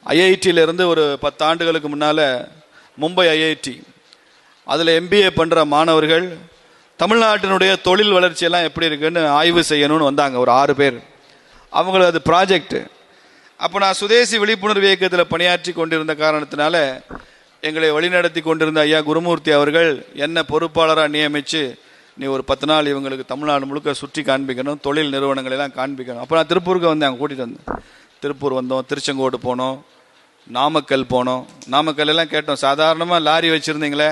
ஐஐடியிலேருந்து ஒரு 10 ஆண்டுகளுக்கு முன்னால் மும்பை ஐஐடி அதில் எம்பிஏ பண்ணுற மாணவர்கள் தமிழ்நாட்டினுடைய தொழில் வளர்ச்சியெல்லாம் எப்படி இருக்குன்னு ஆய்வு செய்யணும்னு வந்தாங்க, ஒரு 6 பேர். அவங்களுக்கு அது ப்ராஜெக்டு. அப்போ நான் சுதேசி விழிப்புணர்வு இயக்கத்தில் பணியாற்றி கொண்டிருந்த காரணத்தினால எங்களை வழிநடத்தி கொண்டிருந்த ஐயா குருமூர்த்தி அவர்கள் என்னை பொறுப்பாளராக நியமித்து, நீ ஒரு 10 நாள் இவங்களுக்கு தமிழ்நாடு முழுக்க சுற்றி காண்பிக்கணும், தொழில் நிறுவனங்களெல்லாம் காண்பிக்கணும். அப்போ நான் திருப்பூருக்கு வந்தேன், அங்கே கூட்டிகிட்டு வந்தேன். திருப்பூர் வந்தோம், திருச்செங்கோடு போனோம், நாமக்கல் போனோம். நாமக்கல் எல்லாம் கேட்டோம், சாதாரணமாக லாரி வச்சுருந்தீங்களே,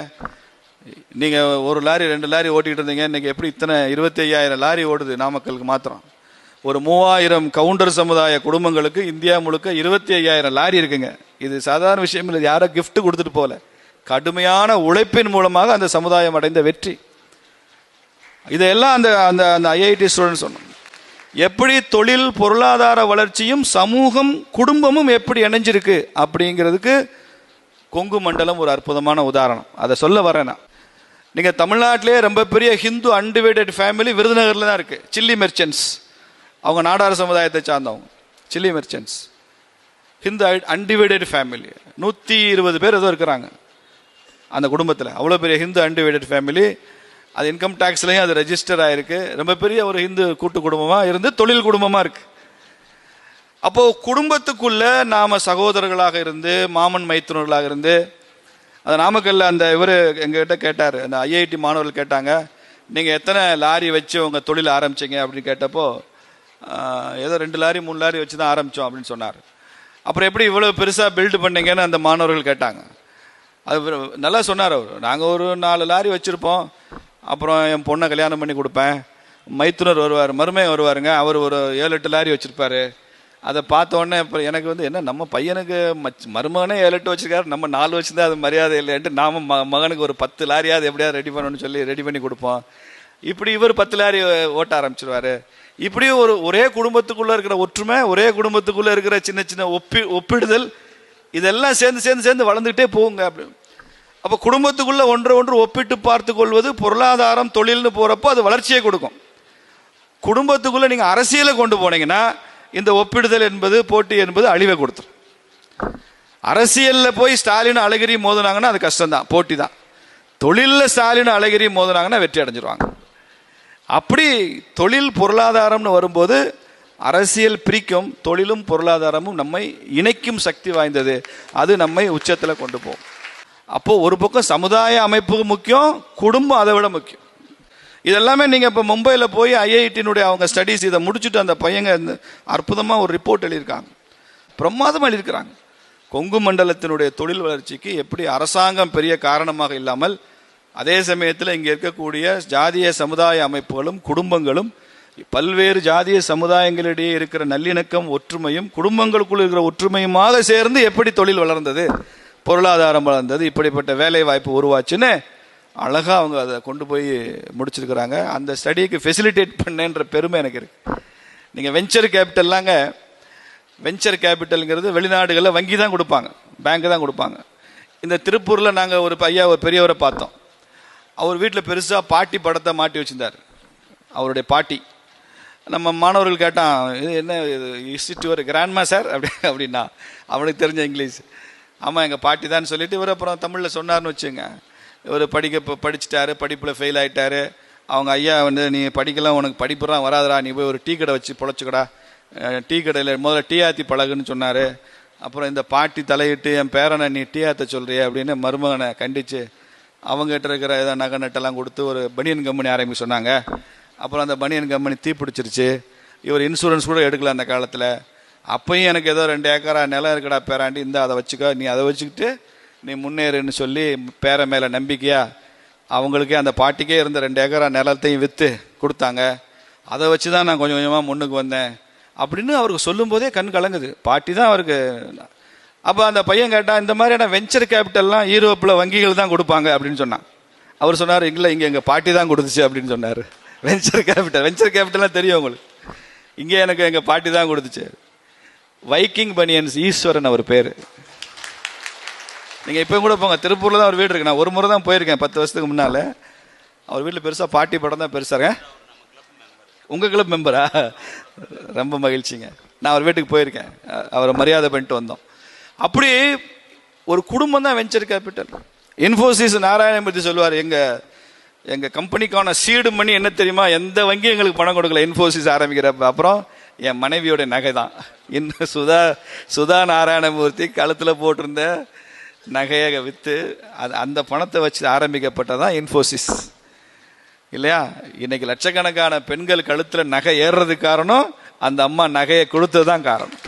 நீங்கள் ஒரு லாரி 2 லாரி ஓட்டிகிட்டு இருந்தீங்க, இன்றைக்கி எப்படி இத்தனை 25,000 லாரி ஓடுது நாமக்கலுக்கு மாத்திரம். ஒரு 3000 கவுண்டர் சமுதாய குடும்பங்களுக்கு இந்தியா முழுக்க 25,000 லாரி இருக்குங்க. இது சாதாரண விஷயம் இல்லை, யாரோ கிஃப்ட் கொடுத்துட்டு போல, கடுமையான உழைப்பின் மூலமாக அந்த சமுதாயம் அடைந்த வெற்றி. இதெல்லாம் அந்த அந்த அந்த ஐஐடி ஸ்டூடெண்ட் சொன்னோம். எப்படி தொழில் பொருளாதார வளர்ச்சியும் சமூகம் குடும்பமும் எப்படி இணைஞ்சிருக்கு அப்படிங்கிறதுக்கு கொங்கு மண்டலம் ஒரு அற்புதமான உதாரணம். அதை சொல்ல வரேன் நான். நீங்கள் தமிழ்நாட்டிலே ரொம்ப பெரிய ஹிந்து அன்டிவைடட் ஃபேமிலி விருதுநகரில் தான் இருக்குது. சில்லி மெர்ச்சன்ட்ஸ், அவங்க நாடார் சமுதாயத்தை சார்ந்தவங்க. Chilli merchants Hindu undivided family, 120 பேர் ஏதோ இருக்கிறாங்க அந்த குடும்பத்தில். அவ்வளோ பெரிய ஹிந்து அன்டிவைடட் ஃபேமிலி. அது இன்கம் டேக்ஸ்லையும் அது ரெஜிஸ்டர் ஆகிருக்கு. ரொம்ப பெரிய ஒரு ஹிந்து கூட்டு குடும்பமாக இருந்து தொழில் குடும்பமாக இருக்குது. அப்போது குடும்பத்துக்குள்ள நாம் சகோதரர்களாக இருந்து மாமன் மைத்துனர்களாக இருந்து, அது நாமக்கல்ல அந்த இவர் எங்ககிட்ட கேட்டார், அந்த ஐஐடி மாணவர்கள் கேட்டாங்க, நீங்கள் எத்தனை லாரி வச்சு உங்கள் தொழில் ஆரம்பிச்சிங்க அப்படின்னு கேட்டப்போ, ஏதோ 2 லாரி 3 லாரி வச்சு தான் ஆரம்பித்தோம் அப்படின்னு சொன்னார். அப்புறம் எப்படி இவ்வளோ பெருசாக பில்டு பண்ணீங்கன்னு அந்த மாணவர்கள் கேட்டாங்க. அது நல்லா சொன்னார் அவர். நாங்கள் ஒரு 4 லாரி வச்சுருப்போம், அப்புறம் என் பொண்ணை கல்யாணம் பண்ணி கொடுப்பேன், மைத்துனர் வருவார், மருமையன் வருவாருங்க, அவர் ஒரு 7-8 லாரி வச்சுருப்பார். அதை பார்த்தோன்னே இப்போ எனக்கு என்ன நம்ம பையனுக்கு மருமகனே 7-8 வச்சுருக்காரு, நம்ம 4 வச்சுருந்தா அது மரியாதை இல்லைன்ட்டு நாம் மகனுக்கு ஒரு 10 லாரியாவது எப்படியாவது ரெடி பண்ணணும்னு சொல்லி ரெடி பண்ணி கொடுப்போம். இப்படி இவர் 10 லாரி ஓட்ட ஆரம்பிச்சிருவார். இப்படி ஒரே குடும்பத்துக்குள்ளே இருக்கிற ஒற்றுமை, ஒரே குடும்பத்துக்குள்ளே இருக்கிற சின்ன சின்ன ஒப்பிடுதல், இதெல்லாம் சேர்ந்து வளர்ந்துக்கிட்டே போகுங்க. அப்படி அப்போ குடும்பத்துக்குள்ளே ஒன்று ஒப்பிட்டு பார்த்து கொள்வது பொருளாதாரம் தொழில்னு போகிறப்போ அது வளர்ச்சியை கொடுக்கும். குடும்பத்துக்குள்ளே நீங்கள் அரசியலை கொண்டு போனீங்கன்னா இந்த ஒப்பிடுதல் என்பது போட்டி என்பது அழிவை கொடுத்துரும். அரசியலில் போய் ஸ்டாலின் அழகிரி மோதினாங்கன்னா அது கஷ்டம்தான், போட்டி தான். தொழிலில் ஸ்டாலின் அழகிரி மோதினாங்கன்னா வெற்றி அடைஞ்சிருவாங்க. அப்படி தொழில் பொருளாதாரம்னு வரும்போது அரசியல் பிரிக்கும், தொழிலும் பொருளாதாரமும் நம்மை இணைக்கும் சக்தி வாய்ந்தது. அது நம்மை உச்சத்தில் கொண்டு போகும். அப்போது ஒரு பக்கம் சமுதாய அமைப்பு முக்கியம், குடும்பம் அதை விட முக்கியம். இதெல்லாமே நீங்கள் இப்போ மும்பையில் போய் ஐஐடியினுடைய அவங்க ஸ்டடீஸ் இதை முடிச்சுட்டு அந்த பையங்க அற்புதமாக ஒரு ரிப்போர்ட் எழுதியிருக்காங்க, பிரமாதமாக எழுதியிருக்கிறாங்க. கொங்கு மண்டலத்தினுடைய தொழில் வளர்ச்சிக்கு எப்படி அரசாங்கம் பெரிய காரணமாக இல்லாமல் அதே சமயத்தில் இங்கே இருக்கக்கூடிய ஜாதிய சமுதாய அமைப்புகளும் குடும்பங்களும் பல்வேறு ஜாதிய சமுதாயங்களிடையே இருக்கிற நல்லிணக்கம் ஒற்றுமையும் குடும்பங்களுக்குள் இருக்கிற ஒற்றுமையுமாக சேர்ந்து எப்படி தொழில் வளர்ந்தது, பொருளாதாரம் வளர்ந்தது, இப்படிப்பட்ட வேலை வாய்ப்பு உருவாச்சுன்னு அழகாக அவங்க அதை கொண்டு போய் முடிச்சிருக்கிறாங்க. அந்த ஸ்டடிக்கு ஃபெசிலிட்டேட் பண்ணேன்ற பெருமை எனக்கு இருக்குது. நீங்கள் வெஞ்சர் கேபிட்டல்லாங்க, வெஞ்சர் கேபிட்டலுங்கிறது வெளிநாடுகளில் வங்கி தான் கொடுப்பாங்க, பேங்க் தான் கொடுப்பாங்க. இந்த திருப்பூரில் நாங்கள் ஒரு பெரியவரை பார்த்தோம். அவர் வீட்டில் பெருசாக பாட்டி படத்தை மாட்டி வச்சுருந்தார், அவருடைய பாட்டி. நம்ம மாணவர்கள் கேட்டான், இது என்ன இது, is it your grandma sir அப்படின்னா அவனுக்கு தெரிஞ்ச இங்கிலீஷ். ஆமாம் எங்கள் பாட்டி தான் சொல்லிட்டு இவர் அப்புறம் தமிழில் சொன்னார்னு வச்சுங்க. இவர் படிச்சுட்டாரு, படிப்பில் ஃபெயில் ஆகிட்டாரு. அவங்க ஐயா நீ படிக்கலாம், உனக்கு படிப்புலாம் வராதுடா, நீ போய் ஒரு டீ கடை வச்சு பொழைச்சிக்கடா, டீ கடையில் முதல்ல டீ ஆற்றி பழகுன்னு சொன்னார். அப்புறம் இந்த பாட்டி தலையிட்டு என் பேரனை நீ டீ ஆற்ற சொல்கிறிய அப்படின்னு மருமகனை கண்டித்து அவங்ககிட்ட இருக்கிற ஏதோ நகை நட்டெல்லாம் கொடுத்து ஒரு பனியன் கம்பெனி ஆரம்பிக்க சொன்னாங்க. அப்புறம் அந்த பனியன் கம்பெனி தீப்பிடிச்சிருச்சு. இவர் இன்சூரன்ஸ் கூட எடுக்கல அந்த காலத்தில். அப்பையும் எனக்கு ஏதோ 2 ஏக்கரா நிலம் இருக்கடா பேராண்டி, இந்த அதை வச்சுக்க, நீ அதை வச்சுக்கிட்டு நீ முன்னேறுன்னு சொல்லி பேரை மேலே நம்பிக்கையா அவங்களுக்கே அந்த பாட்டிக்கே இருந்த 2 ஏக்கரா நிலத்தையும் விற்று கொடுத்தாங்க. அதை வச்சு தான் நான் கொஞ்சம் கொஞ்சமாக முன்னுக்கு வந்தேன் அப்படின்னு அவருக்கு சொல்லும் போதே கண் கலங்குது. பாட்டி தான் அவருக்கு. அப்போ அந்த பையன் கேட்டால், இந்த மாதிரியான வெஞ்சர் கேபிட்டல்லாம் யூரோப்பில் வங்கிகள் தான் கொடுப்பாங்க அப்படின்னு சொன்னான். அவர் சொன்னார், இல்லை இங்கே எங்கள் பாட்டி தான் கொடுத்துச்சு அப்படின்னு சொன்னார். வெஞ்சர் கேபிட்டல்லாம் தெரியும் உங்களுக்கு, இங்கே எனக்கு எங்கள் பாட்டி தான் கொடுத்துச்சு. வைக்கிங் பனியன்ஸ் ஈஸ்வரன் அவர் பேர். நீங்கள் இப்போ கூட போங்க, திருப்பூரில் தான் அவர் வீடு இருக்கு. நான் ஒரு முறை தான் போயிருக்கேன் 10 வருஷத்துக்கு முன்னால். அவர் வீட்டில் பெருசாக பாட்டி படம் தான் பெருசாக. உங்கள் கிளப் மெம்பரா? ரொம்ப மகிழ்ச்சிங்க. நான் அவர் வீட்டுக்கு போயிருக்கேன், அவரை மரியாதை பண்ணிட்டு வந்தோம். அப்படி ஒரு குடும்பம் தான் வெஞ்சர் கேபிட்டல். இன்ஃபோசிஸ் நாராயணமூர்த்தி சொல்லுவார், எங்க கம்பெனிக்கான சீடு மணி என்ன தெரியுமா, எந்த வங்கி எங்களுக்கு பணம் கொடுக்கல இன்ஃபோசிஸ் ஆரம்பிக்கிறப்ப, அப்புறம் என் மனைவியோட நகை தான். இன்னும் சுதா நாராயணமூர்த்தி கழுத்துல போட்டிருந்த நகையை விற்று அந்த பணத்தை வச்சு ஆரம்பிக்கப்பட்டதான் இன்ஃபோசிஸ் இல்லையா? இன்னைக்கு லட்சக்கணக்கான பெண்கள் கழுத்துல நகை ஏறுறதுக்கு காரணம் அந்த அம்மா நகையை கொடுத்தது தான் காரணம்.